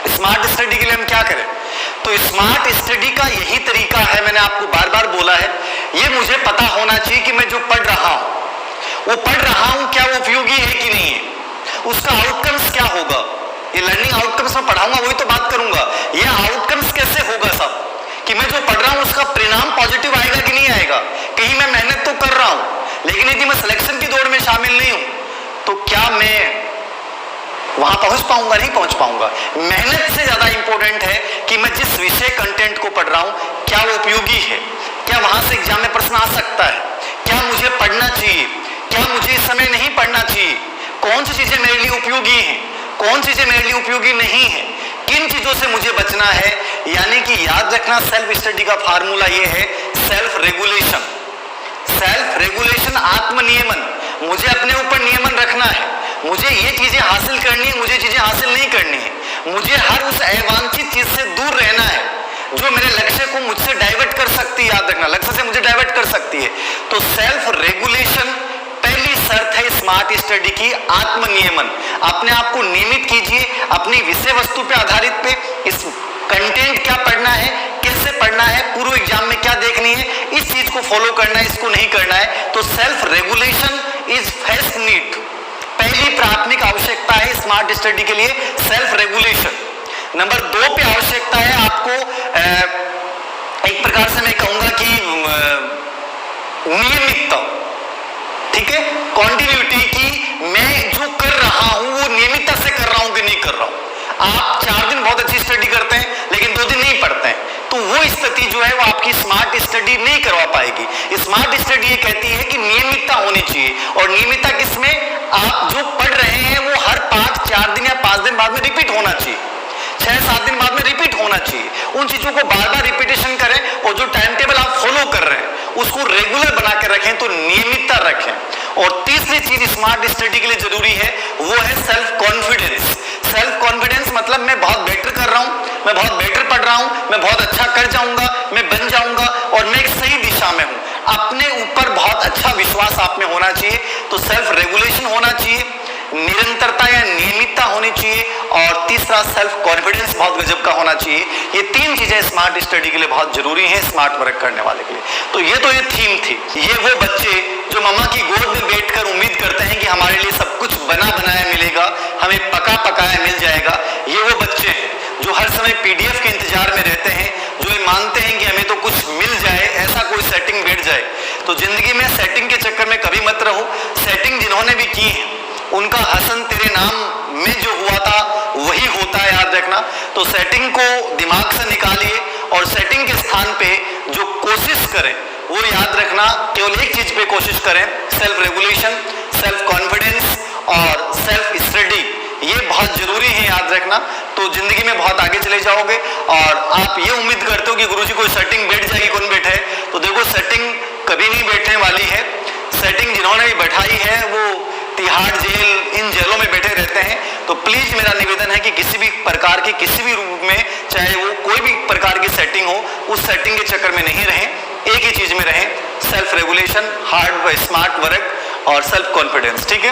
Smart study के लिए हम क्या करें? तो स्मार्ट स्टडी का यही तरीका है, मैंने आपको बार बार बोला है, ये मुझे पता होना चाहिए कि मैं जो पढ़ रहा हूं वो पढ़ रहा हूं क्या वो उपयोगी है कि नहीं है, उसका आउटकम्स क्या होगा। ये लर्निंग आउटकम्स में पढ़ाऊंगा वही तो बात करूंगा, ये आउटकम्स कैसे होगा सब, कि मैं जो पढ़ रहा हूं उसका परिणाम पॉजिटिव आएगा कि नहीं आएगा। कहीं मैं मेहनत तो कर रहा हूं लेकिन यदि मैं सिलेक्शन की दौड़ में शामिल नहीं हूं तो क्या मैं वहां पहुंच पाऊंगा? नहीं पहुंच पाऊंगा। मेहनत से ज्यादा इंपॉर्टेंट है कि मैं जिस विषय कंटेंट को पढ़ रहा हूं क्या वो उपयोगी है, क्या वहां से एग्जाम में प्रश्न आ सकता है, क्या मुझे पढ़ना चाहिए, क्या मुझे इस समय नहीं पढ़ना चाहिए, कौन सी चीजें मेरे लिए उपयोगी हैं, कौन सी चीजें मेरे लिए उपयोगी नहीं है, किन चीजों से मुझे बचना है। यानी कि याद रखना सेल्फ स्टडी का फार्मूला ये है सेल्फ रेगुलेशन। सेल्फ रेगुलेशन, आत्मनियमन, मुझे अपने ऊपर नियमन रखना है, मुझे ये चीजें हासिल करनी है, मुझे चीजें हासिल नहीं करनी है, मुझे हर उस अवांछित चीज से दूर रहना है जो मेरे लक्ष्य को मुझसे डाइवर्ट कर सकती है। याद रखना, लक्ष्य से मुझे डाइवर्ट कर सकती है। तो सेल्फ रेगुलेशन पहली शर्त है स्मार्ट स्टडी की, आत्मनियमन। अपने आप को नियमित कीजिए, अपनी विषय वस्तु पे आधारित पे इस कंटेंट क्या पढ़ना है, कैसे पढ़ना है, पूर्व एग्जाम में क्या देखनी है, इस चीज को फॉलो करना है, इसको नहीं करना है। तो self regulation is first need, पहली प्राथमिक आवश्यकता है स्मार्ट स्टडी के लिए सेल्फ रेगुलेशन। नंबर 2 पे आवश्यकता है आपको एक प्रकार से मैं कहूंगा कि नियमितता, ठीक है, कॉन्टिन्यूटी, की मैं जो कर रहा हूं वो नियमितता से कर रहा हूं कि नहीं कर रहा हूं। आप 4 दिन बहुत अच्छी स्टडी करते हैं लेकिन 2 दिन नहीं पढ़ते हैं तो वो स्थिति जो है वो आपकी स्मार्ट स्टडी नहीं करवा पाएगी। स्मार्ट स्टडी ये कहती है कि नियमितता होनी चाहिए, और नियमितता किसमें, आप जो पढ़ रहे हैं वो हर पाठ 4 दिन या 5 दिन बाद में रिपीट होना चाहिए, 6-7 दिन बाद में रिपीट होना चाहिए। उन चीजों को बार बार रिपीटेशन करें और जो टाइम टेबल आप फॉलो कर रहे हैं उसको रेगुलर बना के रखें, तो नियमितता रखें। और तीसरी चीज स्मार्ट स्टडी के लिए जरूरी है वो है सेल्फ कॉन्फिडेंस। सेल्फ कॉन्फिडेंस मतलब मैं बहुत बेटर कर रहा हूं, मैं बहुत बेटर पढ़ रहा हूं, मैं बहुत अच्छा कर जाऊंगा, मैं बन जाऊंगा और मैं एक सही दिशा में हूं। अपने ऊपर बहुत अच्छा विश्वास आप में होना चाहिए। तो सेल्फ रेगुलेशन होना चाहिए, निरंतरता या नियमितता होनी चाहिए, और तीसरा सेल्फ कॉन्फिडेंस बहुत गजब का होना चाहिए। ये 3 चीजें स्मार्ट स्टडी के लिए बहुत जरूरी हैं स्मार्ट वर्क करने वाले के लिए। तो ये थीम थी। ये वो बच्चे जो मम्मा की गोद में बैठकर उम्मीद करते हैं कि हमारे लिए सब कुछ बना बनाया मिलेगा, हमें पका पकाया मिल जाएगा, ये वो बच्चे हैं जो हर समय पीडीएफ के इंतजार में रहते हैं, जो ये मानते हैं कि हमें तो कुछ मिल जाए, ऐसा कोई सेटिंग बैठ जाए। तो जिंदगी में सेटिंग के चक्कर में कभी मत रहो। सेटिंग जिन्होंने भी की है उनका हसन तेरे नाम में जो हुआ था वही होता है, याद रखना। तो सेटिंग को दिमाग से निकालिए और सेटिंग के स्थान पे जो कोशिश करें वो याद रखना, केवल एक चीज पे कोशिश करें, सेल्फ रेगुलेशन, सेल्फ कॉन्फिडेंस और सेल्फ स्टडी। ये बहुत जरूरी है, याद रखना। तो जिंदगी में बहुत आगे चले जाओगे। और आप ये उम्मीद करते हो कि गुरुजी कोई सेटिंग बैठ जाएगी, कौन बैठे है, तो देखो सेटिंग कभी नहीं बैठने वाली है। सेटिंग जिन्होंने भी बैठाई है वो तिहाड़ जेल, इन जेलों में बैठे रहते हैं। तो प्लीज मेरा निवेदन है कि किसी भी प्रकार की, किसी भी रूप में, चाहे वो कोई भी प्रकार की सेटिंग हो, उस सेटिंग के चक्कर में नहीं रहें, एक ही चीज में रहें, सेल्फ रेगुलेशन, हार्ड व स्मार्ट वर्क और सेल्फ कॉन्फिडेंस। ठीक है।